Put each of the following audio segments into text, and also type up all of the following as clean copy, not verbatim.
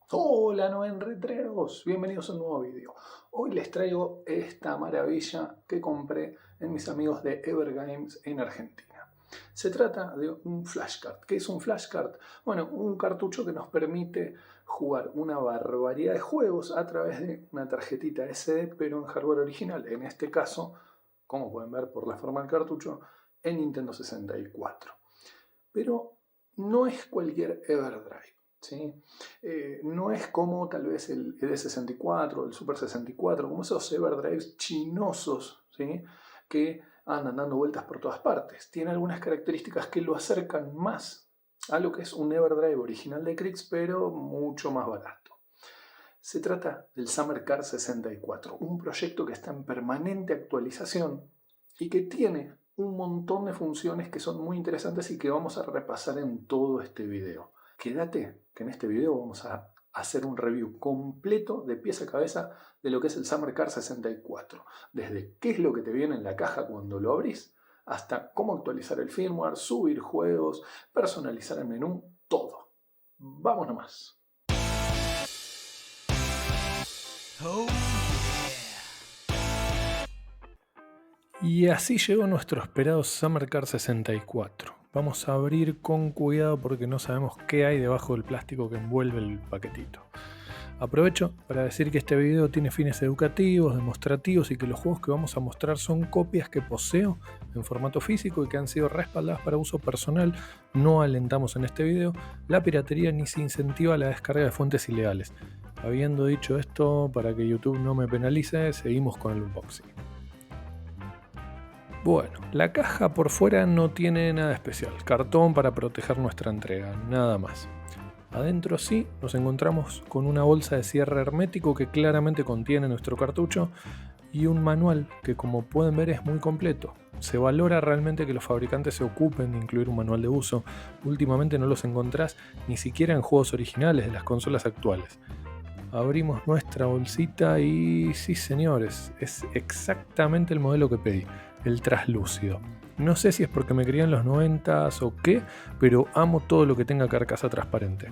Hola novenretreros, bienvenidos a un nuevo vídeo. Hoy les traigo esta maravilla que compré en mis amigos de Evergames en Argentina. Se trata de un flashcard. ¿Qué es un flashcard? Bueno, un cartucho que nos permite jugar una barbaridad de juegos a través de una tarjetita SD, pero en hardware original. En este caso, como pueden ver por la forma del cartucho, en Nintendo 64. Pero no es cualquier Everdrive. ¿Sí? No es como tal vez el ED64, el Super 64, como esos Everdrives chinosos, ¿sí? Que andan dando vueltas por todas partes. Tiene algunas características que lo acercan más a lo que es un Everdrive original de Krix, pero mucho más barato. Se trata del Summer Car 64, un proyecto que está en permanente actualización y que tiene un montón de funciones que son muy interesantes y que vamos a repasar en todo este video. Quédate que en este video vamos a hacer un review completo de pies a cabeza de lo que es el Summer Car 64. Desde qué es lo que te viene en la caja cuando lo abrís, hasta cómo actualizar el firmware, subir juegos, personalizar el menú, todo. Vamos nomás. Oh, yeah. Y así llegó nuestro esperado Summer Car 64. Vamos a abrir con cuidado porque no sabemos qué hay debajo del plástico que envuelve el paquetito. Aprovecho para decir que este video tiene fines educativos, demostrativos y que los juegos que vamos a mostrar son copias que poseo en formato físico y que han sido respaldadas para uso personal. No alentamos en este video la piratería ni se incentiva la descarga de fuentes ilegales. Habiendo dicho esto, para que YouTube no me penalice, seguimos con el unboxing. Bueno, la caja por fuera no tiene nada especial, cartón para proteger nuestra entrega, nada más. Adentro sí nos encontramos con una bolsa de cierre hermético que claramente contiene nuestro cartucho y un manual que, como pueden ver, es muy completo. Se valora realmente que los fabricantes se ocupen de incluir un manual de uso. Últimamente no los encontrás ni siquiera en juegos originales de las consolas actuales. Abrimos nuestra bolsita y sí, señores, es exactamente el modelo que pedí, el traslúcido. No sé si es porque me crié en los 90s o qué, pero amo todo lo que tenga carcasa transparente.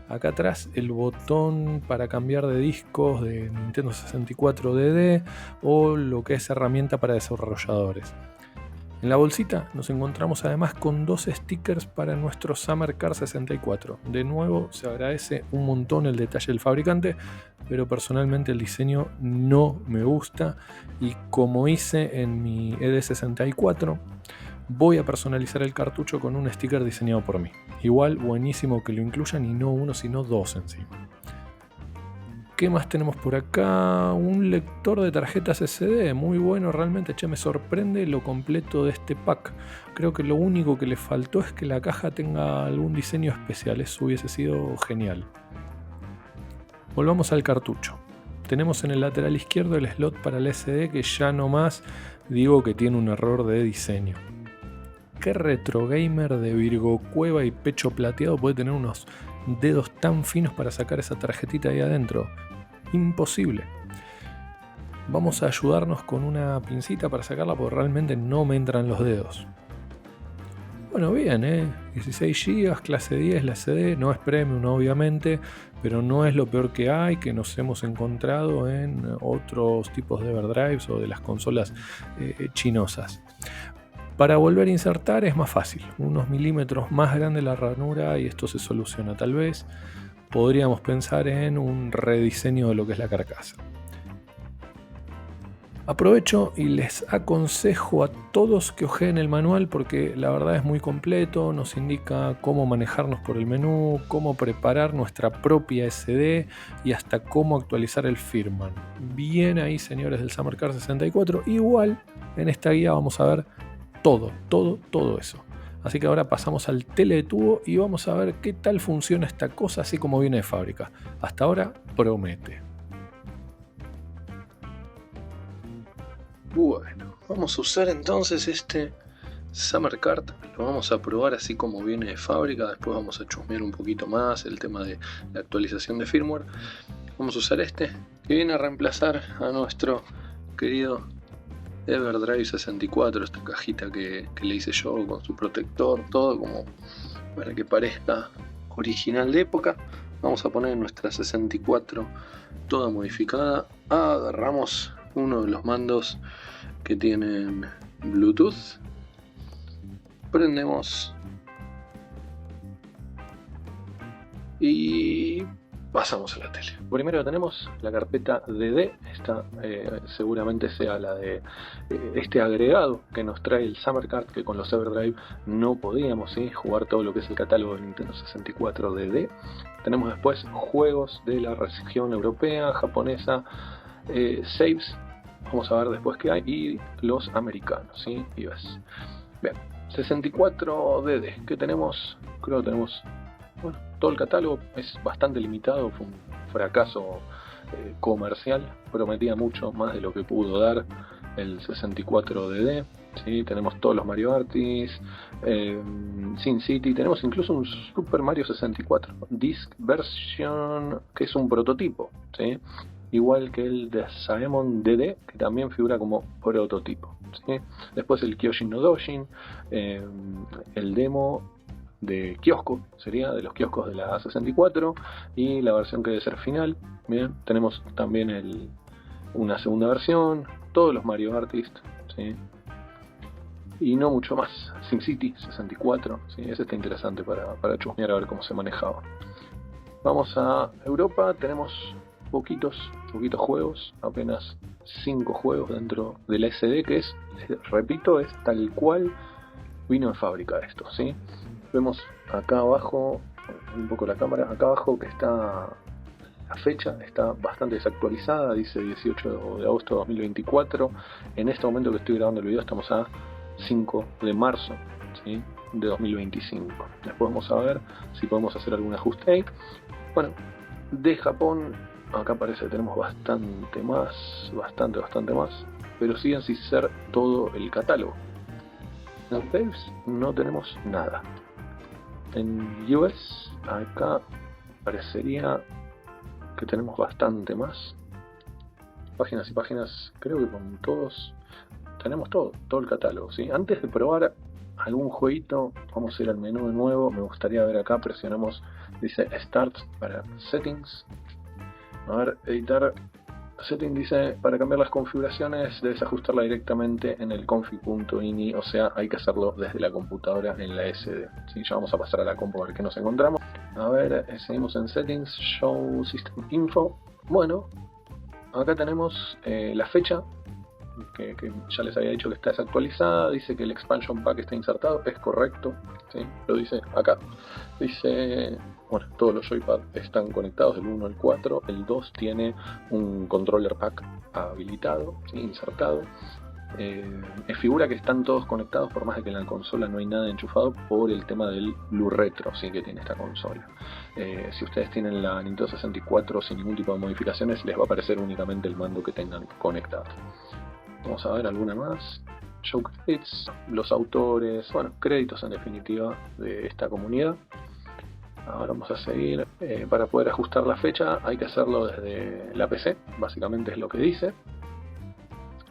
Acá atrás el botón para cambiar de discos de Nintendo 64 DD o lo que es herramienta para desarrolladores. En la bolsita nos encontramos además con dos stickers para nuestro Summer Car 64. De nuevo se agradece un montón el detalle del fabricante, pero personalmente el diseño no me gusta y como hice en mi ED64, voy a personalizar el cartucho con un sticker diseñado por mí. Igual buenísimo que lo incluyan y no uno sino dos encima. ¿Qué más tenemos por acá? Un lector de tarjetas SD, muy bueno realmente, me sorprende lo completo de este pack. Creo que lo único que le faltó es que la caja tenga algún diseño especial, eso hubiese sido genial. Volvamos al cartucho. Tenemos en el lateral izquierdo el slot para el SD que ya nomás digo que tiene un error de diseño. ¿Qué retro gamer de Virgo Cueva y pecho plateado puede tener unos dedos tan finos para sacar esa tarjetita ahí adentro? Imposible. Vamos a ayudarnos con una pincita para sacarla porque realmente no me entran los dedos. Bueno, bien, 16 GB, clase 10, la CD, no es premium obviamente, pero no es lo peor que hay, que nos hemos encontrado en otros tipos de Everdrives o de las consolas chinosas. Para volver a insertar es más fácil, unos milímetros más grande la ranura y esto se soluciona tal vez. Podríamos pensar en un rediseño de lo que es la carcasa. Aprovecho y les aconsejo a todos que ojeen el manual porque la verdad es muy completo, nos indica cómo manejarnos por el menú, cómo preparar nuestra propia SD y hasta cómo actualizar el firmware. Bien ahí, señores del Summer Car 64, igual en esta guía vamos a ver todo eso. Así que ahora pasamos al teletubo y vamos a ver qué tal funciona esta cosa así como viene de fábrica. Hasta ahora promete. Bueno, vamos a usar entonces este Summer Card, lo vamos a probar así como viene de fábrica, después vamos a chusmear un poquito más el tema de la actualización de firmware. Vamos a usar este que viene a reemplazar a nuestro querido Everdrive 64, esta cajita que le hice yo con su protector, todo como para que parezca original de época. Vamos a poner nuestra 64 toda modificada. Agarramos uno de los mandos que tienen Bluetooth. Prendemos y pasamos a la tele. Primero tenemos la carpeta DD. Esta seguramente sea la de este agregado que nos trae el Summer Card, que con los Everdrive no podíamos jugar todo lo que es el catálogo de Nintendo 64 DD. Tenemos después juegos de la región europea, japonesa, saves, vamos a ver después qué hay, y los americanos, ¿sí? US. Bien, 64 DD, ¿qué tenemos? Creo que tenemos, bueno, todo el catálogo es bastante limitado, fue un fracaso comercial, prometía mucho más de lo que pudo dar el 64 DD. ¿Sí? Tenemos todos los Mario Artis, Sin City, tenemos incluso un Super Mario 64 Disc Version, que es un prototipo, ¿sí? Igual que el de Saemon DD, que también figura como prototipo, ¿sí? Después el Kyoshin no Dojin, el demo de kiosco, sería de los kioscos de la 64, y la versión que debe ser final. Bien, tenemos también una segunda versión, todos los Mario Artist, ¿sí? Y no mucho más. SimCity 64, ¿sí? Ese está interesante para chusmear a ver cómo se manejaba. Vamos a Europa, tenemos poquitos juegos, apenas 5 juegos dentro de la SD, que es, repito, es tal cual vino en fábrica esto, ¿sí? Vemos acá abajo, un poco la cámara, acá abajo que está la fecha, está bastante desactualizada, dice 18 de agosto de 2024. En este momento que estoy grabando el video estamos a 5 de marzo, ¿sí? De 2025. Después vamos a ver si podemos hacer algún ajuste ahí. Bueno, de Japón, acá parece que tenemos bastante más, bastante más, pero siguen sin ser todo el catálogo. En Waves no tenemos nada. En US, acá parecería que tenemos bastante más. Páginas y páginas, creo que con todos tenemos todo el catálogo, ¿sí? Antes de probar algún jueguito, vamos a ir al menú de nuevo. Me gustaría ver acá, presionamos, dice Start para Settings. A ver, editar Settings, dice para cambiar las configuraciones debes ajustarla directamente en el config.ini, o sea, hay que hacerlo desde la computadora en la SD. ¿Sí? Ya vamos a pasar a la compu a ver qué nos encontramos. A ver, seguimos en Settings, Show System Info. Bueno, acá tenemos la fecha, que ya les había dicho que está desactualizada. Dice que el expansion pack está insertado, es correcto, ¿sí? Lo dice acá. Dice, bueno, todos los joypad están conectados, del 1 al 4. El 2 tiene un controller pack habilitado, ¿sí? Insertado. Figura que están todos conectados, por más de que en la consola no hay nada enchufado, por el tema del Blue Retro, ¿sí? Que tiene esta consola. Si ustedes tienen la Nintendo 64 sin ningún tipo de modificaciones, les va a aparecer únicamente el mando que tengan conectado. Vamos a ver alguna más. Show credits, los autores, bueno, créditos en definitiva de esta comunidad. Ahora vamos a seguir. Para poder ajustar la fecha hay que hacerlo desde la PC, básicamente es lo que dice.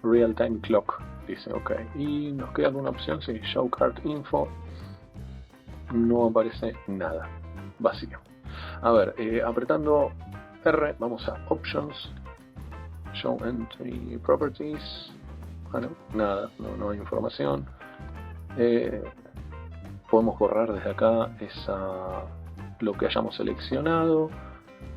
Real Time Clock, dice, ok. Y nos queda alguna opción, sí, Show Card Info. No aparece nada, vacío. A ver, apretando R, vamos a Options, Show Entry Properties. Bueno, nada, no hay información. Podemos borrar desde acá lo que hayamos seleccionado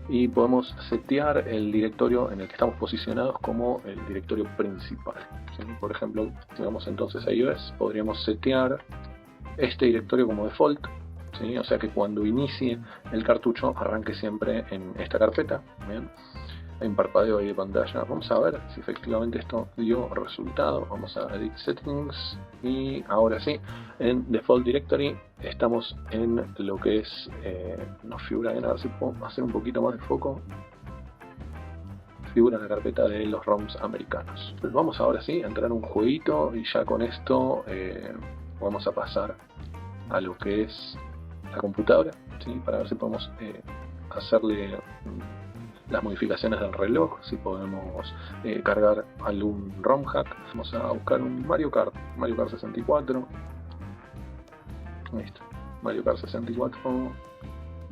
y podemos setear el directorio en el que estamos posicionados como el directorio principal, ¿sí? Por ejemplo, si vamos entonces a iOS, podríamos setear este directorio como default, ¿sí? O sea que cuando inicie el cartucho arranque siempre en esta carpeta. Bien. Hay un parpadeo ahí de pantalla. Vamos a ver si efectivamente esto dio resultado. Vamos a Edit Settings y ahora sí, en Default Directory estamos en lo que es, nos figura bien, a ver si puedo hacer un poquito más de foco. Figura en la carpeta de los ROMs americanos. Pues vamos ahora sí a entrar en un jueguito y ya con esto vamos a pasar a lo que es la computadora, ¿sí? Para ver si podemos hacerle las modificaciones del reloj, si podemos cargar algún ROM hack. Vamos a buscar un Mario Kart 64. Listo, Mario Kart 64.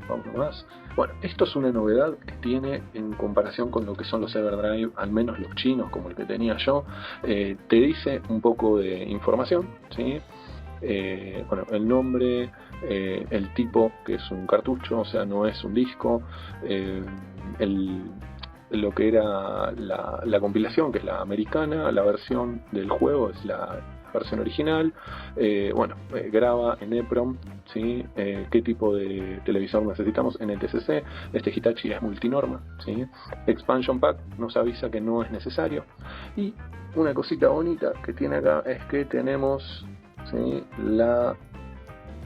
vamos nomás. Bueno, esto es una novedad que tiene en comparación con lo que son los Everdrive, al menos los chinos, como el que tenía yo. Te dice un poco de información, ¿sí? Bueno, el nombre, el tipo, que es un cartucho, o sea, no es un disco, lo que era la compilación, que es la americana, la versión del juego es la versión original, graba en EEPROM, ¿sí? Qué tipo de televisor necesitamos, NTSC, este Hitachi es multinorma, ¿sí? Expansion Pack nos avisa que no es necesario, y una cosita bonita que tiene acá es que tenemos, ¿sí?, la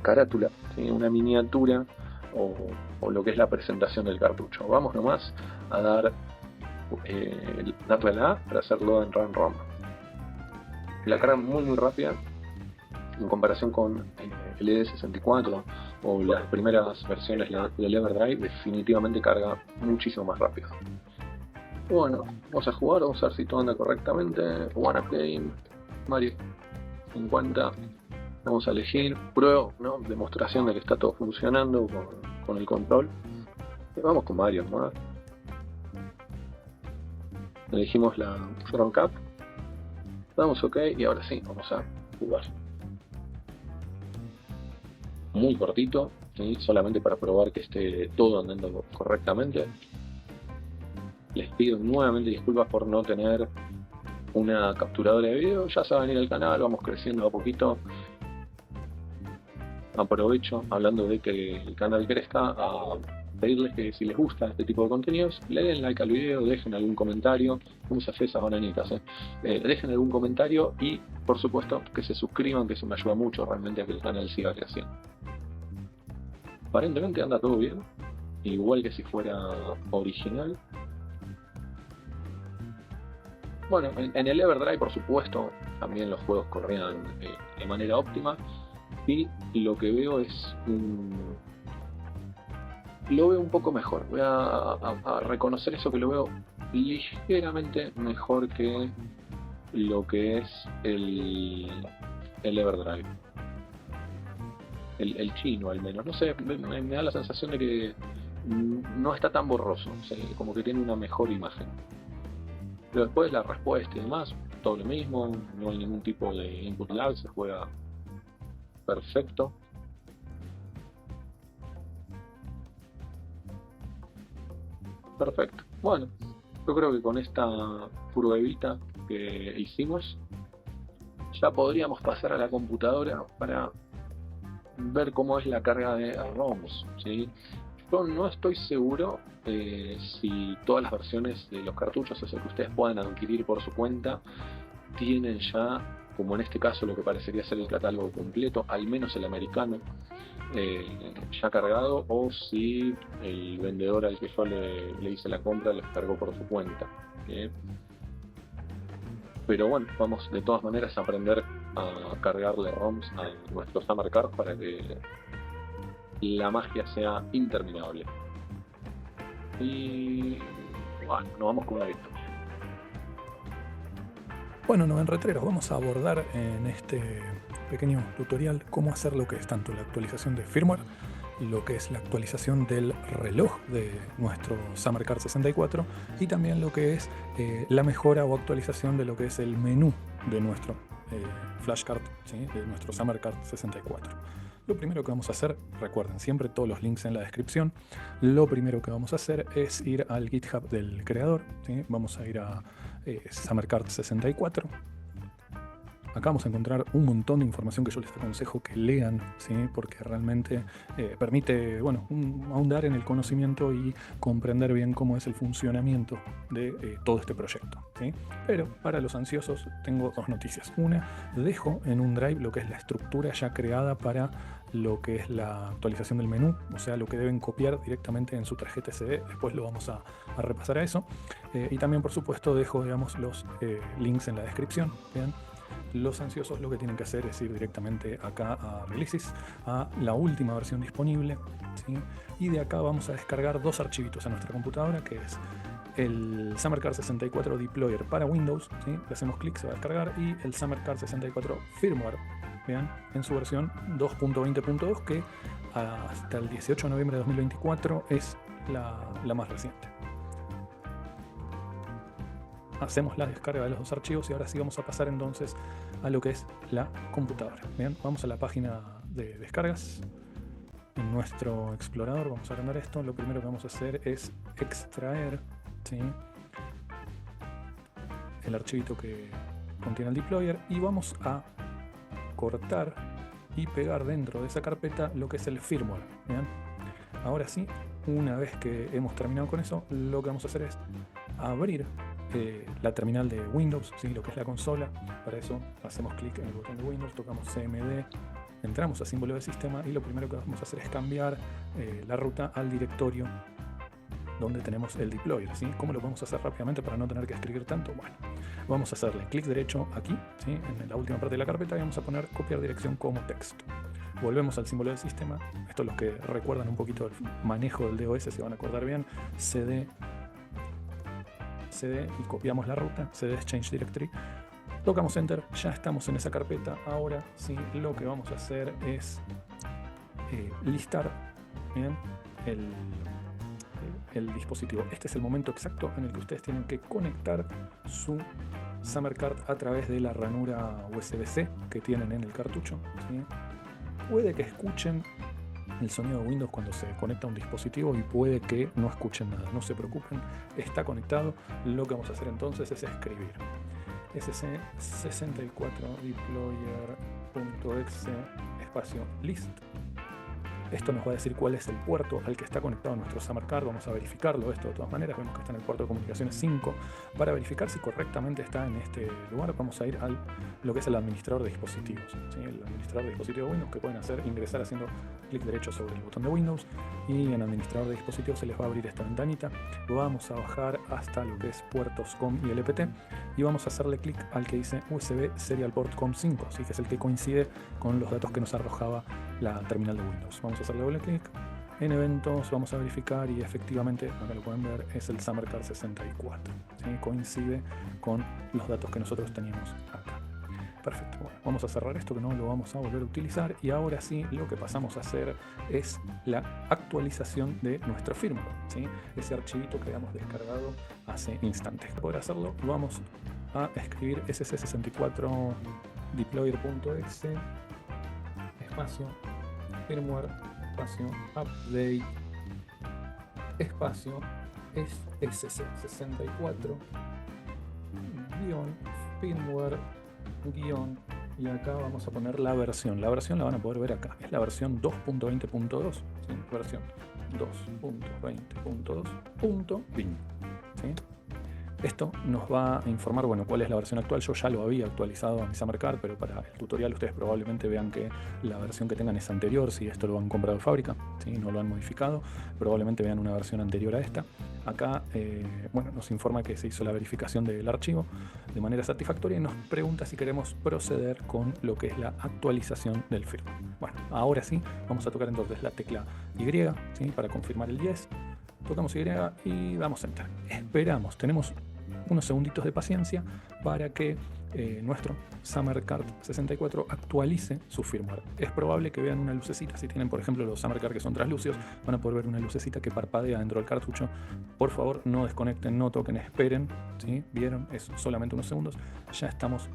carátula, ¿sí?, una miniatura o lo que es la presentación del cartucho. Vamos nomás a darle la A para hacerlo en Run ROM. La carga muy rápida en comparación con el ED64 o las primeras versiones del Everdrive. Definitivamente carga muchísimo más rápido. Bueno, vamos a jugar, vamos a ver si todo anda correctamente. One Up Game, Mario 50. Vamos a elegir prueba, ¿no? Demostración de que está todo funcionando con el control. Vamos con Mario, ¿no? Elegimos la Front Cap. Damos OK y ahora sí, vamos a jugar. Muy cortito, ¿sí? Solamente para probar que esté todo andando correctamente. Les pido nuevamente disculpas por no tener una capturadora de video. Ya se va a venir al canal, vamos creciendo a poquito. Aprovecho, hablando de que el canal crezca, a pedirles que si les gusta este tipo de contenidos, le den like al video, dejen algún comentario. ¿Cómo se hace esas bananitas? Dejen algún comentario y, por supuesto, que se suscriban, que eso me ayuda mucho realmente a que el canal siga creciendo. Aparentemente anda todo bien, igual que si fuera original. Bueno, en el Everdrive, por supuesto, también los juegos corrían de manera óptima. Y lo que veo es lo veo un poco mejor. Voy a reconocer eso, que lo veo ligeramente mejor que lo que es el Everdrive, el chino al menos. No sé, me da la sensación de que no está tan borroso, o sea, como que tiene una mejor imagen. Pero después la respuesta y demás, todo lo mismo, no hay ningún tipo de input lag, se juega perfecto. Perfecto. Bueno, yo creo que con esta pruebita que hicimos ya podríamos pasar a la computadora para ver cómo es la carga de ROMs, ¿sí? Yo no estoy seguro si todas las versiones de los cartuchos, o sea, que ustedes puedan adquirir por su cuenta, tienen ya, como en este caso, lo que parecería ser el catálogo completo, al menos el americano, ya cargado, o si el vendedor al que yo le hice la compra los cargó por su cuenta. Pero bueno, vamos de todas maneras a aprender a cargarle ROMs a nuestro Summer Card para que la magia sea interminable. Y bueno, nos vamos con una victoria. Bueno, novenretreros, vamos a abordar en este pequeño tutorial cómo hacer lo que es tanto la actualización de firmware, lo que es la actualización del reloj de nuestro Summer Card 64 y también lo que es la mejora o actualización de lo que es el menú de nuestro flashcard, ¿sí?, de nuestro Summer Card 64. Lo primero que vamos a hacer, recuerden siempre todos los links en la descripción, lo primero que vamos a hacer es ir al GitHub del creador, ¿sí? Vamos a ir a Summer Card 64. Acá vamos a encontrar un montón de información que yo les aconsejo que lean, ¿sí?, porque realmente permite, bueno, ahondar en el conocimiento y comprender bien cómo es el funcionamiento de todo este proyecto, ¿sí? Pero para los ansiosos tengo dos noticias. Una, dejo en un drive lo que es la estructura ya creada para lo que es la actualización del menú, o sea, lo que deben copiar directamente en su tarjeta SD. Después lo vamos a repasar a eso. Y también, por supuesto, dejo, digamos, los links en la descripción, ¿bien? Los ansiosos lo que tienen que hacer es ir directamente acá a Releases, a la última versión disponible, ¿sí? Y de acá vamos a descargar dos archivitos a nuestra computadora, que es el Summer Card 64 Deployer para Windows, ¿sí? Le hacemos clic, se va a descargar, y el Summer Card 64 Firmware vean, en su versión 2.20.2, que hasta el 18 de noviembre de 2024 es la más reciente. Hacemos la descarga de los dos archivos y ahora sí vamos a pasar entonces a lo que es la computadora. Bien, vamos a la página de descargas. En nuestro explorador vamos a agrandar esto. Lo primero que vamos a hacer es extraer, ¿sí?, el archivito que contiene el deployer y vamos a cortar y pegar dentro de esa carpeta lo que es el firmware. ¿Bien? Ahora sí, una vez que hemos terminado con eso, lo que vamos a hacer es abrir la terminal de Windows, ¿sí?, lo que es la consola. Para eso hacemos clic en el botón de Windows, tocamos CMD, entramos a símbolo de sistema y lo primero que vamos a hacer es cambiar la ruta al directorio donde tenemos el deployer, ¿sí? ¿Cómo lo vamos a hacer rápidamente para no tener que escribir tanto? Bueno, vamos a hacerle clic derecho aquí, ¿sí?, en la última parte de la carpeta, y vamos a poner copiar dirección como texto. Volvemos al símbolo del sistema. Esto, los que recuerdan un poquito el manejo del DOS se van a acordar bien. CD y copiamos la ruta, CD es Change Directory. Tocamos Enter, ya estamos en esa carpeta. Ahora sí, lo que vamos a hacer es listar, ¿bien?, el dispositivo. Este es el momento exacto en el que ustedes tienen que conectar su Summer Card a través de la ranura USB-C que tienen en el cartucho, ¿sí? Puede que escuchen el sonido de Windows cuando se conecta a un dispositivo y puede que no escuchen nada. No se preocupen, está conectado. Lo que vamos a hacer entonces es escribir sc64deployer.exe espacio list. Esto nos va a decir cuál es el puerto al que está conectado nuestro Summer Card. Vamos a verificarlo esto de todas maneras. Vemos que está en el puerto de comunicaciones 5. Para verificar si correctamente está en este lugar, vamos a ir a lo que es el administrador de dispositivos, ¿sí? El administrador de dispositivos Windows, que pueden hacer ingresar haciendo clic derecho sobre el botón de Windows, y en administrador de dispositivos se les va a abrir esta ventanita. Vamos a bajar hasta lo que es puertos COM y LPT y vamos a hacerle clic al que dice USB Serial Port COM5, ¿sí?, que es el que coincide con los datos que nos arrojaba la terminal de Windows. Vamos a hacerle doble clic en eventos, vamos a verificar y efectivamente, acá lo pueden ver, es el Summer Card 64, ¿sí?, coincide con los datos que nosotros teníamos acá. Perfecto, bueno, vamos a cerrar esto que no lo vamos a volver a utilizar y ahora sí lo que pasamos a hacer es la actualización de nuestro firmware, ¿sí?, ese archivito que habíamos descargado hace instantes. Para poder hacerlo vamos a escribir sc64 deployer.exe espacio firmware espacio update espacio sc64 firmware y acá vamos a poner la versión. La versión la van a poder ver acá, es la versión 2.20.2, ¿sí?, versión 2.20.2.bin, ¿sí? Esto nos va a informar, bueno, cuál es la versión actual. Yo ya lo había actualizado a mi Summer Card, pero para el tutorial ustedes probablemente vean que la versión que tengan es anterior, si esto lo han comprado de fábrica, ¿sí?, no lo han modificado. Probablemente vean una versión anterior a esta. Acá, bueno, nos informa que se hizo la verificación del archivo de manera satisfactoria y nos pregunta si queremos proceder con lo que es la actualización del firmware. Bueno, ahora sí, vamos a tocar entonces la tecla Y, ¿sí?, para confirmar el yes. Tocamos Y y damos Enter. Esperamos, tenemos unos segunditos de paciencia para que nuestro Summer Card 64 actualice su firmware. Es probable que vean una lucecita. Si tienen, por ejemplo, los Summer Card que son translúcidos, van a poder ver una lucecita que parpadea dentro del cartucho. Por favor, no desconecten, no toquen, esperen, ¿sí? ¿Vieron? Es solamente unos segundos. Ya estamos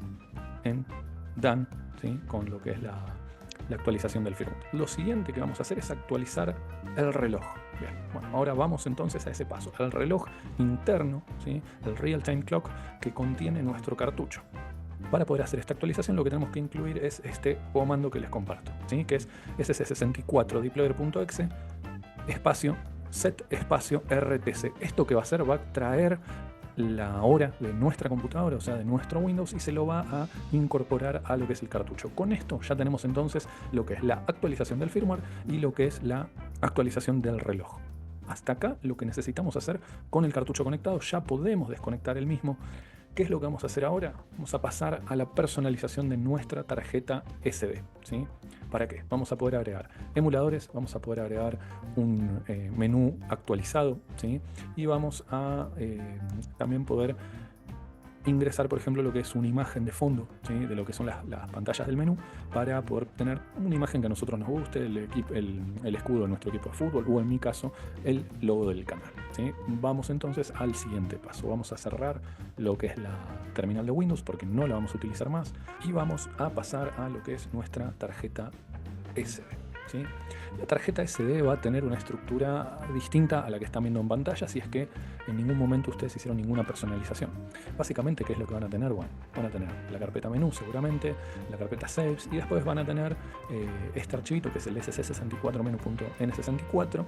en done, ¿sí?, con lo que es la actualización del firmware. Lo siguiente que vamos a hacer es actualizar el reloj. Bien, bueno, ahora vamos entonces a ese paso, al reloj interno, ¿sí?, el Real Time Clock que contiene nuestro cartucho. Para poder hacer esta actualización lo que tenemos que incluir es este comando que les comparto, ¿sí?, que es sc64 deployer.exe espacio set espacio rtc. Esto que va a hacer va a traer la hora de nuestra computadora, o sea, de nuestro Windows, y se lo va a incorporar a lo que es el cartucho. Con esto ya tenemos entonces lo que es la actualización del firmware y lo que es la actualización del reloj. Hasta acá lo que necesitamos hacer con el cartucho conectado. Ya podemos desconectar el mismo. ¿Qué es lo que vamos a hacer ahora? Vamos a pasar a la personalización de nuestra tarjeta SD, ¿sí? ¿Para qué? Vamos a poder agregar emuladores, vamos a poder agregar un menú actualizado, ¿sí?, y vamos a también poder ingresar, por ejemplo, lo que es una imagen de fondo, ¿sí? De lo que son las pantallas del menú, para poder tener una imagen que a nosotros nos guste, el escudo de nuestro equipo de fútbol, o en mi caso, el logo del canal, ¿sí? Vamos entonces al siguiente paso. Vamos a cerrar lo que es la terminal de Windows, porque no la vamos a utilizar más, y vamos a pasar a lo que es nuestra tarjeta SD, ¿sí? La tarjeta SD va a tener una estructura distinta a la que están viendo en pantalla, si es que en ningún momento ustedes hicieron ninguna personalización. Básicamente, ¿qué es lo que van a tener? Bueno, van a tener la carpeta menú seguramente, la carpeta saves, y después van a tener este archivito que es el sc64menu.n64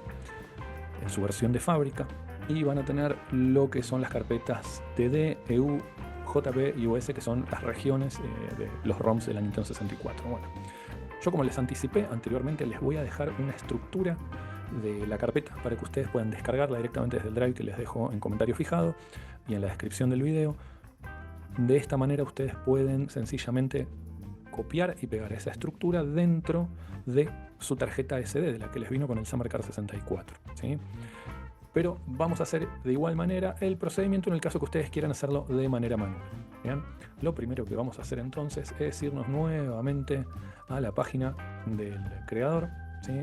en su versión de fábrica, y van a tener lo que son las carpetas TD, EU, JP y US, que son las regiones de los ROMs de la Nintendo 64. Bueno, yo, como les anticipé anteriormente, les voy a dejar una estructura de la carpeta para que ustedes puedan descargarla directamente desde el drive que les dejo en comentario fijado y en la descripción del video. De esta manera ustedes pueden sencillamente copiar y pegar esa estructura dentro de su tarjeta SD, de la que les vino con el Summer Car 64, ¿sí? Pero vamos a hacer de igual manera el procedimiento en el caso que ustedes quieran hacerlo de manera manual. ¿Bien? Lo primero que vamos a hacer entonces es irnos nuevamente a la página del creador, ¿sí?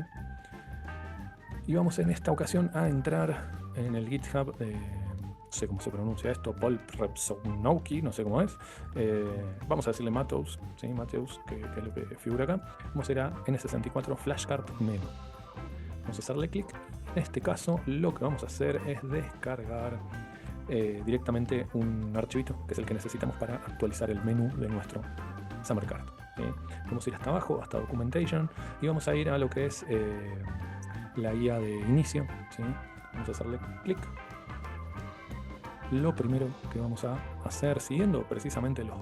Y vamos en esta ocasión a entrar en el GitHub de, no sé cómo se pronuncia esto, Paul Prepsonowski, no sé cómo es. Vamos a decirle Mateus, ¿sí? Mateus, que es lo que figura acá. Vamos a ir a N64 Flashcard Menu. Vamos a hacerle clic. En este caso, lo que vamos a hacer es descargar directamente un archivito, que es el que necesitamos para actualizar el menú de nuestro Summer Card, ¿sí? Vamos a ir hasta abajo, hasta Documentation, y vamos a ir a lo que es la guía de inicio, ¿sí? Vamos a hacerle clic. Lo primero que vamos a hacer, siguiendo precisamente los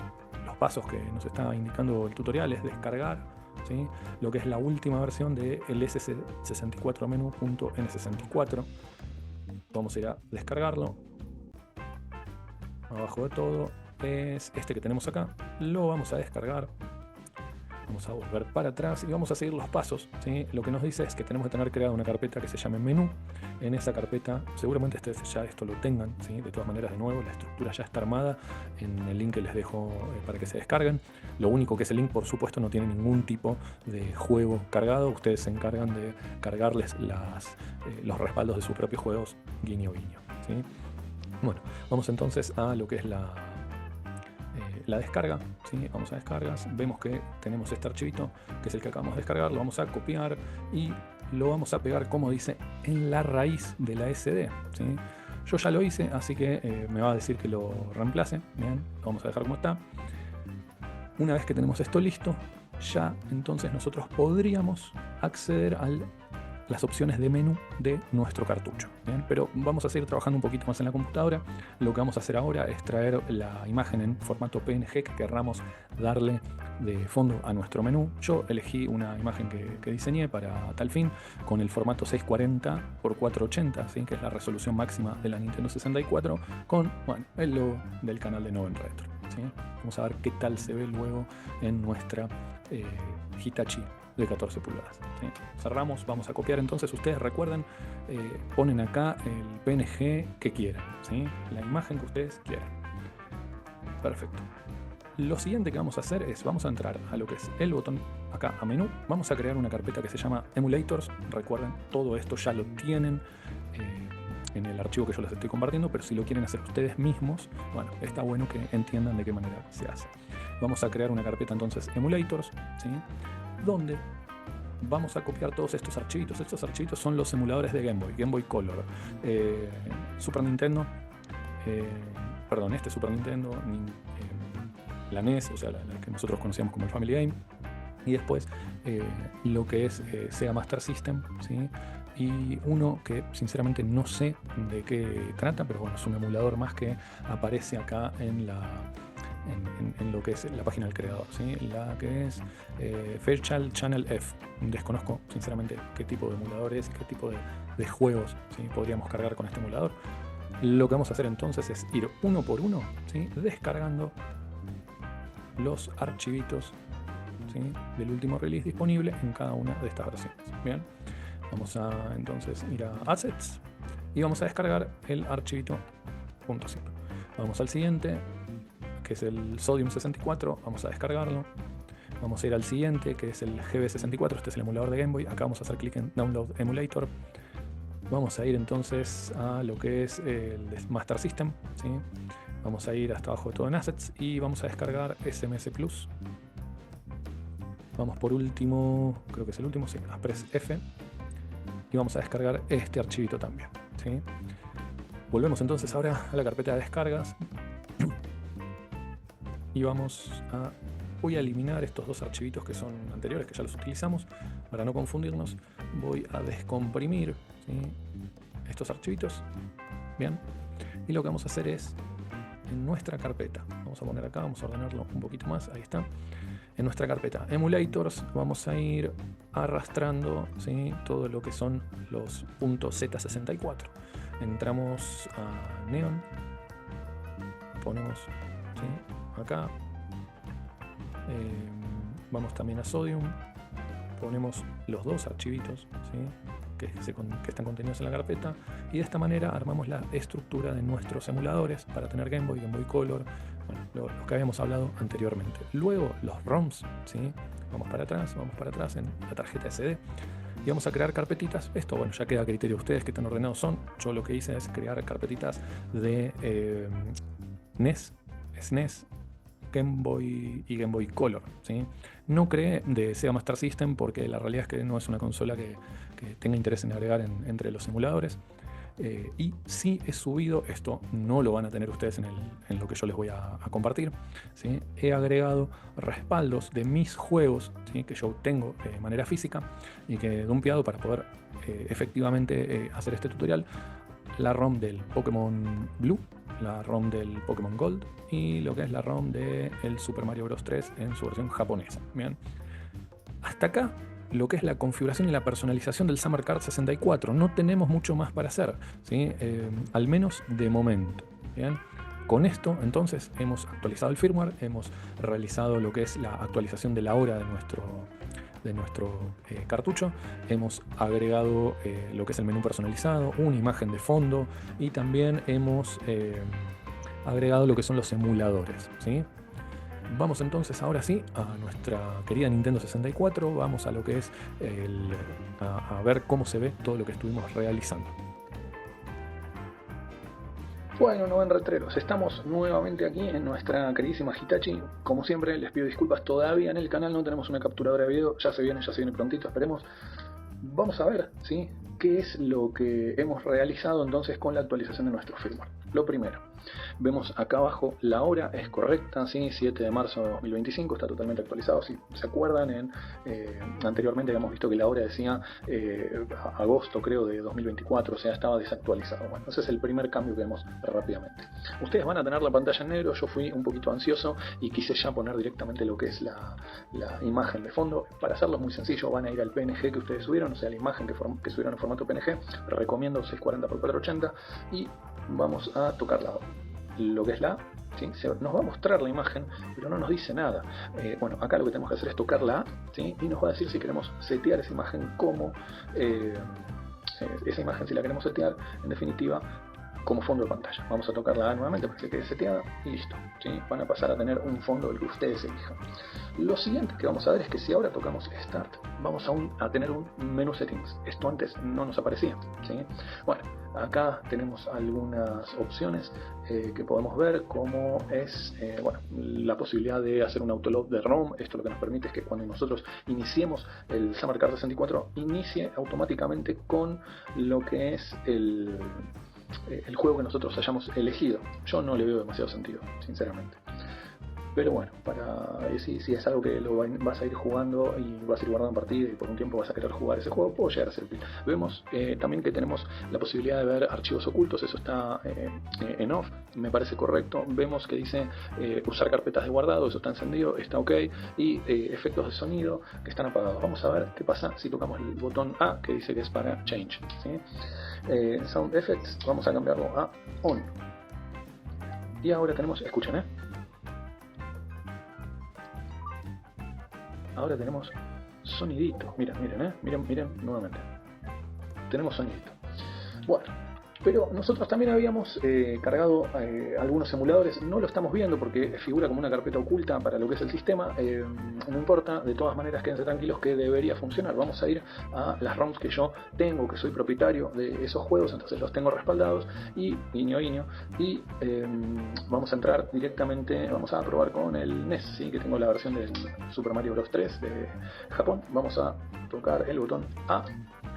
pasos que nos está indicando el tutorial, es descargar, ¿sí? Lo que es la última versión de el sc64menu.n64. Vamos a ir a descargarlo. Abajo de todo es este que tenemos acá. Lo vamos a descargar. Vamos a volver para atrás y vamos a seguir los pasos, ¿sí? Lo que nos dice es que tenemos que tener creada una carpeta que se llame menú. En esa carpeta, seguramente ustedes ya esto lo tengan, ¿sí? De todas maneras, de nuevo, la estructura ya está armada en el link que les dejo para que se descarguen. Lo único que ese link, por supuesto, no tiene ningún tipo de juego cargado. Ustedes se encargan de cargarles los respaldos de sus propios juegos, guiño guiño, ¿sí? Bueno, vamos entonces a lo que es la descarga, ¿sí? Vamos a descargas, vemos que tenemos este archivito que es el que acabamos de descargar, lo vamos a copiar y lo vamos a pegar, como dice, en la raíz de la SD, ¿sí? Yo ya lo hice, así que me va a decir que lo reemplace. Bien, lo vamos a dejar como está. Una vez que tenemos esto listo, ya entonces nosotros podríamos acceder a las opciones de menú de nuestro cartucho, ¿bien? Pero vamos a seguir trabajando un poquito más en la computadora. Lo que vamos a hacer ahora es traer la imagen en formato PNG que querramos darle de fondo a nuestro menú. Yo elegí una imagen que diseñé para tal fin con el formato 640 x 480, ¿sí? Que es la resolución máxima de la Nintendo 64, con, bueno, el logo del canal de Noven Retro, ¿sí? Vamos a ver qué tal se ve luego en nuestra Hitachi de 14 pulgadas, ¿sí? Cerramos, vamos a copiar. Entonces ustedes recuerden, ponen acá el PNG que quieran, ¿sí? La imagen que ustedes quieran. Perfecto. Lo siguiente que vamos a hacer es, vamos a entrar a lo que es el botón acá a menú, vamos a crear una carpeta que se llama Emulators. Recuerden, todo esto ya lo tienen en el archivo que yo les estoy compartiendo, pero si lo quieren hacer ustedes mismos, bueno, está bueno que entiendan de qué manera se hace. Vamos a crear una carpeta entonces Emulators, ¿sí? Donde vamos a copiar todos estos archivitos. Estos archivitos son los emuladores de Game Boy Color, Super Nintendo, perdón, Super Nintendo, la NES, o sea, la que nosotros conocíamos como el Family Game, y después lo que es Sega Master System, ¿sí? Y uno que sinceramente no sé de qué trata, pero bueno, es un emulador más que aparece acá en lo que es la página del creador, ¿sí? La que es Fairchild Channel F. Desconozco sinceramente qué tipo de emulador es, qué tipo de juegos, ¿sí? Podríamos cargar con este emulador. Lo que vamos a hacer entonces es ir uno por uno, ¿sí? Descargando los archivitos, ¿sí? Del último release disponible en cada una de estas versiones. Bien, vamos a entonces ir a Assets y vamos a descargar el archivito .zip. Vamos al siguiente. que es el Sodium 64, vamos a descargarlo. Vamos a ir al siguiente, que es el GB64, este es el emulador de Game Boy. Acá vamos a hacer clic en Download Emulator. Vamos a ir entonces a lo que es el Master System, ¿sí? Vamos a ir hasta abajo de todo en Assets y vamos a descargar SMS Plus. Vamos por último, creo que es el último, sí, Press F. Y vamos a descargar este archivito también, ¿sí? Volvemos entonces ahora a la carpeta de descargas. Y voy a eliminar estos dos archivitos que son anteriores, que ya los utilizamos. Para no confundirnos, voy a descomprimir, ¿sí?, estos archivitos. Bien. Y lo que vamos a hacer es, en nuestra carpeta, vamos a poner acá, vamos a ordenarlo un poquito más, ahí está. En nuestra carpeta Emulators vamos a ir arrastrando, ¿sí?, todo lo que son los .z64. Entramos a Neon, ponemos, ¿sí?, acá. Vamos también a Sodium, ponemos los dos archivitos, ¿sí?, que están contenidos en la carpeta, y de esta manera armamos la estructura de nuestros emuladores para tener Game Boy, Game Boy Color, bueno, lo que habíamos hablado anteriormente. Luego los ROMs, ¿sí?, vamos para atrás en la tarjeta SD y vamos a crear carpetitas. Esto, bueno, ya queda a criterio de ustedes qué tan ordenados son. Yo lo que hice es crear carpetitas de NES, SNES, Game Boy y Game Boy Color, ¿sí? No creé de Sega Master System porque la realidad es que no es una consola que tenga interés en agregar entre los emuladores. Y sí he subido, esto no lo van a tener ustedes en lo que yo les voy a compartir, ¿sí? He agregado respaldos de mis juegos, ¿sí?, que yo tengo de manera física y que he dumpeado para poder efectivamente hacer este tutorial. La ROM del Pokémon Blue, la ROM del Pokémon Gold y lo que es la ROM del Super Mario Bros. 3 en su versión japonesa. Bien. Hasta acá lo que es la configuración y la personalización del Summer Card 64. No tenemos mucho más para hacer, ¿sí? Al menos de momento. Bien. Con esto, entonces, hemos actualizado el firmware, hemos realizado lo que es la actualización de la hora de nuestro cartucho, hemos agregado lo que es el menú personalizado, una imagen de fondo y también hemos agregado lo que son los emuladores, ¿sí? Vamos entonces ahora sí a nuestra querida Nintendo 64, vamos a lo que es a ver cómo se ve todo lo que estuvimos realizando. Bueno, no ven retreros, estamos nuevamente aquí en nuestra queridísima Hitachi. Como siempre, les pido disculpas, todavía en el canal no tenemos una capturadora de video, ya se viene prontito, esperemos. Vamos a ver, ¿sí?, qué es lo que hemos realizado entonces con la actualización de nuestro firmware. Lo primero, vemos acá abajo la hora es correcta, ¿sí? 7 de marzo de 2025, está totalmente actualizado. Si se acuerdan, anteriormente habíamos visto que la hora decía agosto, creo, de 2024, o sea, estaba desactualizado. Bueno, ese es el primer cambio que vemos rápidamente. Ustedes van a tener la pantalla en negro, yo fui un poquito ansioso y quise ya poner directamente lo que es la imagen de fondo. Para hacerlo es muy sencillo, van a ir al PNG que ustedes subieron, o sea, la imagen que subieron en formato PNG, recomiendo 640x480, y vamos a tocar lo que es la A, ¿sí? Nos va a mostrar la imagen, pero no nos dice nada. Bueno, acá lo que tenemos que hacer es tocar la A, ¿sí?, y nos va a decir si queremos setear esa imagen como esa imagen, si la queremos setear, en definitiva, como fondo de pantalla. Vamos a tocar la A nuevamente para que se quede seteada y listo, ¿sí? Van a pasar a tener un fondo del que ustedes elijan. Lo siguiente que vamos a ver es que si ahora tocamos Start, vamos a tener un menú Settings. Esto antes no nos aparecía, ¿sí? Bueno, acá tenemos algunas opciones que podemos ver, como es bueno, la posibilidad de hacer un autoload de ROM. Esto lo que nos permite es que cuando nosotros iniciemos el Summer Card 64, inicie automáticamente con lo que es el juego que nosotros hayamos elegido. Yo no le veo demasiado sentido, sinceramente. Pero bueno, si es algo que lo vas a ir jugando y vas a ir guardando partida y por un tiempo vas a querer jugar ese juego, puede llegar a ser útil. Vemos también que tenemos la posibilidad de ver archivos ocultos, eso está en off, me parece correcto. Vemos que dice usar carpetas de guardado, eso está encendido, está ok, y efectos de sonido que están apagados. Vamos a ver qué pasa si tocamos el botón A, que dice que es para Change, ¿sí? Sound Effects, vamos a cambiarlo a On. Y ahora tenemos, escuchen, ahora tenemos sonidito. Miren nuevamente. Tenemos sonidito. Bueno, Pero nosotros también habíamos cargado algunos emuladores, no lo estamos viendo porque figura como una carpeta oculta para lo que es el sistema, no importa, de todas maneras quédense tranquilos que debería funcionar. Vamos a ir a las ROMs que yo tengo, que soy propietario de esos juegos, entonces los tengo respaldados y guiño guiño, y vamos a entrar directamente, vamos a probar con el NES, ¿sí? Que tengo la versión del Super Mario Bros. 3 de Japón. Vamos a tocar el botón A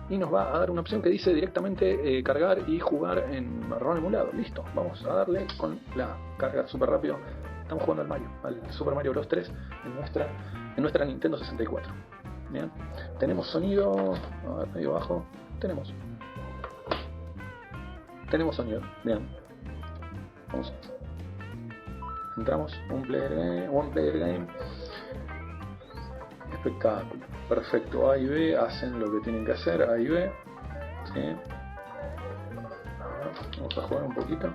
y nos va a dar una opción que dice directamente cargar y jugar en ROM emulado. Listo, vamos a darle con la carga súper rápido. Estamos jugando al Super Mario Bros. 3 en nuestra Nintendo 64. Bien, tenemos sonido, a ver, medio bajo, tenemos sonido. Bien, vamos, entramos, one player game, espectáculo. Perfecto, A y B hacen lo que tienen que hacer, A y B. ¿Sí? Vamos a jugar un poquito.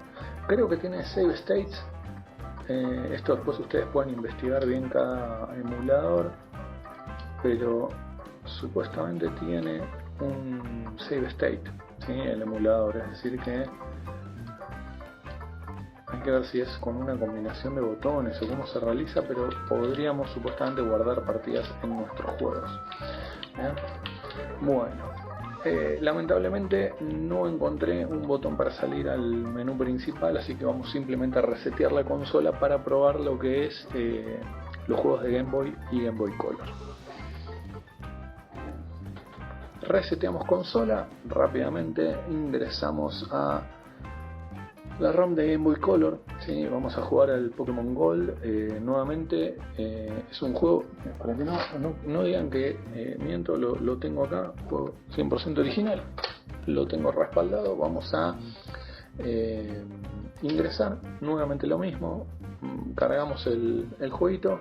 Creo que tiene save states. Esto después ustedes pueden investigar bien cada emulador. Pero supuestamente tiene un save state, ¿sí? El emulador, es decir que hay que ver si es con una combinación de botones o cómo se realiza, pero podríamos supuestamente guardar partidas en nuestros juegos. Bueno, lamentablemente no encontré un botón para salir al menú principal, así que vamos simplemente a resetear la consola para probar lo que es los juegos de Game Boy y Game Boy Color. Reseteamos consola, rápidamente ingresamos a la ROM de Game Boy Color, ¿sí? Vamos a jugar al Pokémon Gold nuevamente. Es un juego, para que no digan que miento, lo tengo acá, juego 100% original, lo tengo respaldado. Vamos a ingresar, nuevamente lo mismo, cargamos el jueguito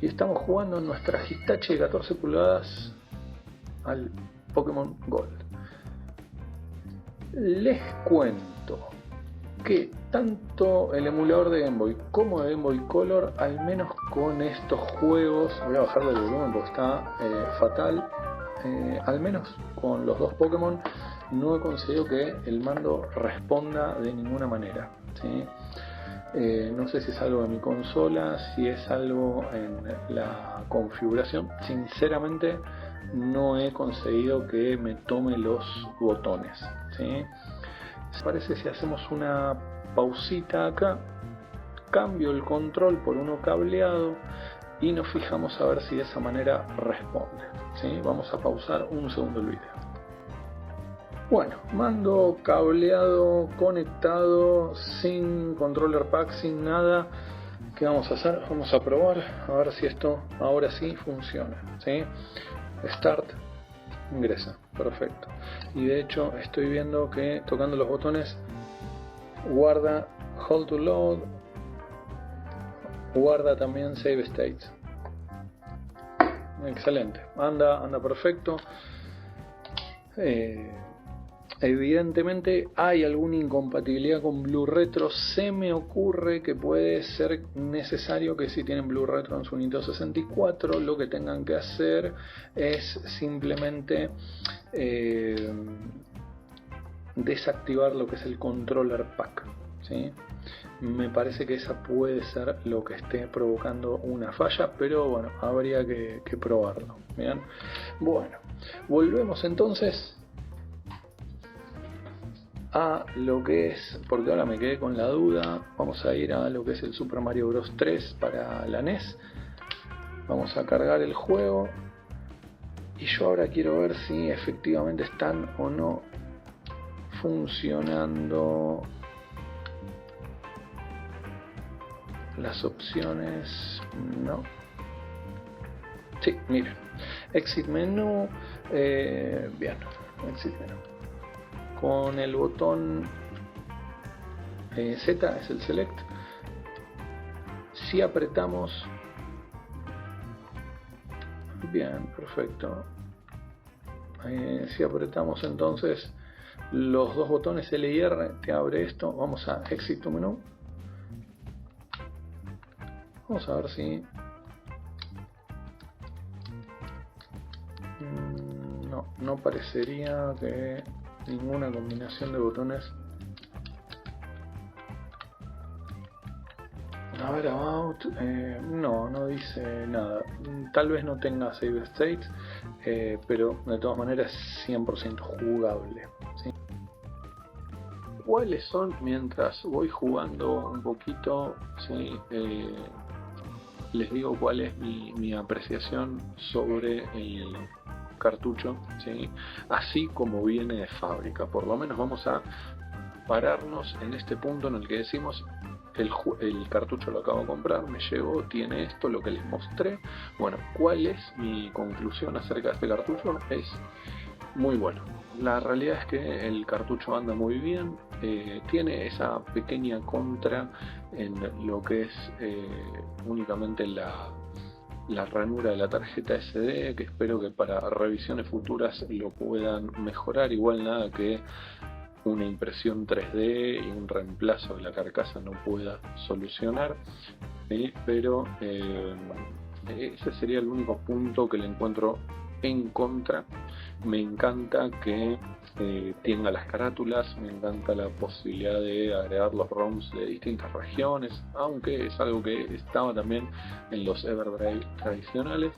y estamos jugando en nuestra Hitachi de 14 pulgadas al Pokémon Gold. Les cuento que tanto el emulador de Game Boy como de Game Boy Color, al menos con estos juegos, voy a bajarle el volumen porque está fatal, al menos con los dos Pokémon no he conseguido que el mando responda de ninguna manera, ¿sí? No sé si es algo de mi consola, si es algo en la configuración. Sinceramente no he conseguido que me tome los botones, ¿sí? Parece si hacemos una pausita acá, cambio el control por uno cableado y nos fijamos a ver si de esa manera responde, ¿sí? Vamos a pausar un segundo el video. Bueno, mando cableado, conectado, sin controller pack, sin nada. ¿Qué vamos a hacer? Vamos a probar a ver si esto ahora sí funciona, ¿sí? Start, ingresa, perfecto. Y de hecho estoy viendo que tocando los botones guarda hold to load, guarda también save states. Excelente, anda perfecto. Evidentemente hay alguna incompatibilidad con Blue Retro. Se me ocurre que puede ser necesario que si tienen Blue Retro en su Nintendo 64, lo que tengan que hacer es simplemente desactivar lo que es el controller pack, ¿sí? Me parece que esa puede ser lo que esté provocando una falla, pero bueno, habría que probarlo. ¿Bien? Bueno, volvemos entonces a lo que es, porque ahora me quedé con la duda, vamos a ir a lo que es el Super Mario Bros. 3 para la NES. Vamos a cargar el juego y yo ahora quiero ver si efectivamente están o no funcionando las opciones. No. Sí, miren, exit menú, bien, exit menú. Con el botón Z es el select. Si apretamos, bien, perfecto. Si apretamos entonces los dos botones L y R, te abre esto. Vamos a exit to menú. Vamos a ver si no parecería que ninguna combinación de botones. A ver, about, no dice nada. Tal vez no tenga save states, pero de todas maneras es 100% jugable, ¿sí? ¿Cuáles son, mientras voy jugando un poquito, ¿sí? Les digo cuál es mi apreciación sobre el cartucho, ¿sí? Así como viene de fábrica? Por lo menos vamos a pararnos en este punto en el que decimos: el cartucho lo acabo de comprar, me llegó, tiene esto, lo que les mostré. Bueno, ¿cuál es mi conclusión acerca de este cartucho? Es muy bueno. La realidad es que el cartucho anda muy bien, tiene esa pequeña contra en lo que es únicamente la ranura de la tarjeta SD, que espero que para revisiones futuras lo puedan mejorar. Igual nada que una impresión 3D y un reemplazo de la carcasa no pueda solucionar, ¿sí? Pero ese sería el único punto que le encuentro en contra. Me encanta que tenga las carátulas, me encanta la posibilidad de agregar los ROMs de distintas regiones, aunque es algo que estaba también en los Everdrive tradicionales.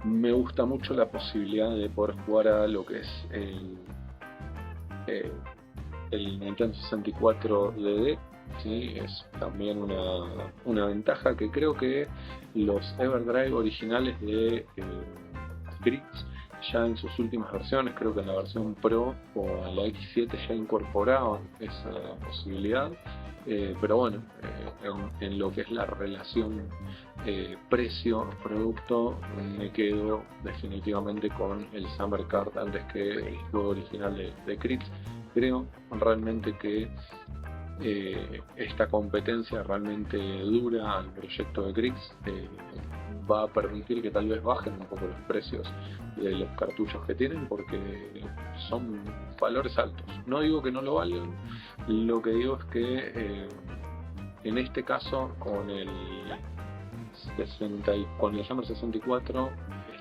Me gusta mucho la posibilidad de poder jugar a lo que es el Nintendo 64 DD, ¿sí? Es también una ventaja que creo que los Everdrive originales de Grix ya en sus últimas versiones, creo que en la versión Pro o en la X7 ya incorporaban esa posibilidad, pero bueno, en lo que es la relación precio-producto me quedo definitivamente con el Summer Card antes que el juego original de Grix. Creo realmente que esta competencia realmente dura al proyecto de Grix va a permitir que tal vez bajen un poco los precios de los cartuchos que tienen, porque son valores altos. No digo que no lo valgan, lo que digo es que en este caso con el Summer 64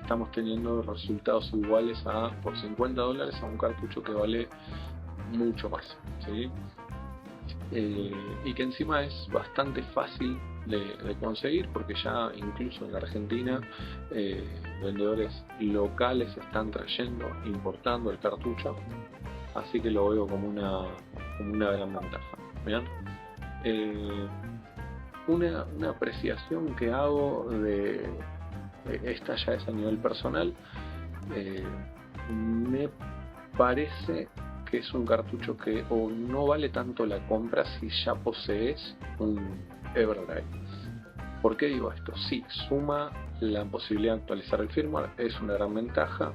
estamos teniendo resultados iguales por $50 a un cartucho que vale mucho más, ¿sí? Y que encima es bastante fácil de conseguir, porque ya incluso en la Argentina vendedores locales están trayendo, importando el cartucho, así que lo veo como una gran ventaja. ¿Bien? Una apreciación que hago de esta ya es a nivel personal. Me parece que es un cartucho que o no vale tanto la compra si ya posees un Everdrive. ¿Por qué digo esto? Sí, suma la posibilidad de actualizar el firmware, es una gran ventaja.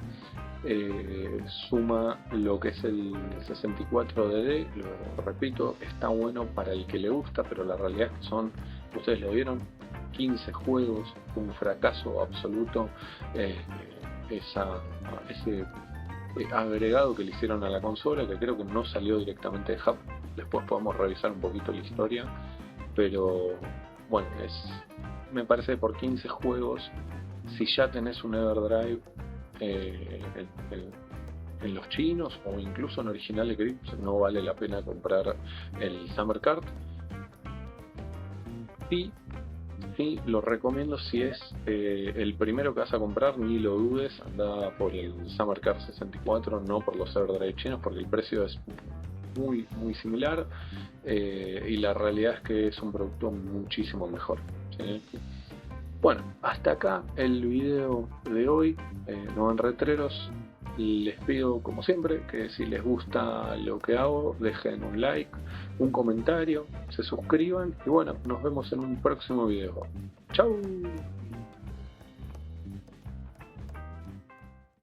Suma lo que es el 64DD, lo repito, está bueno para el que le gusta, pero la realidad es que son, ustedes lo vieron, 15 juegos, un fracaso absoluto. Ese agregado que le hicieron a la consola, que creo que no salió directamente de Hub, después podemos revisar un poquito la historia, pero bueno, me parece que por 15 juegos, si ya tenés un Everdrive en los chinos o incluso en original de Grix, no vale la pena comprar el Summer Card. Sí, lo recomiendo si es el primero que vas a comprar, ni lo dudes, anda por el Summer Card 64, no por los Everdrive chinos, porque el precio es muy similar y la realidad es que es un producto muchísimo mejor, ¿sí? Bueno, hasta acá el video de hoy, no en retreros. Les pido como siempre que si les gusta lo que hago dejen un like, un comentario, se suscriban y bueno, nos vemos en un próximo video. ¡Chao!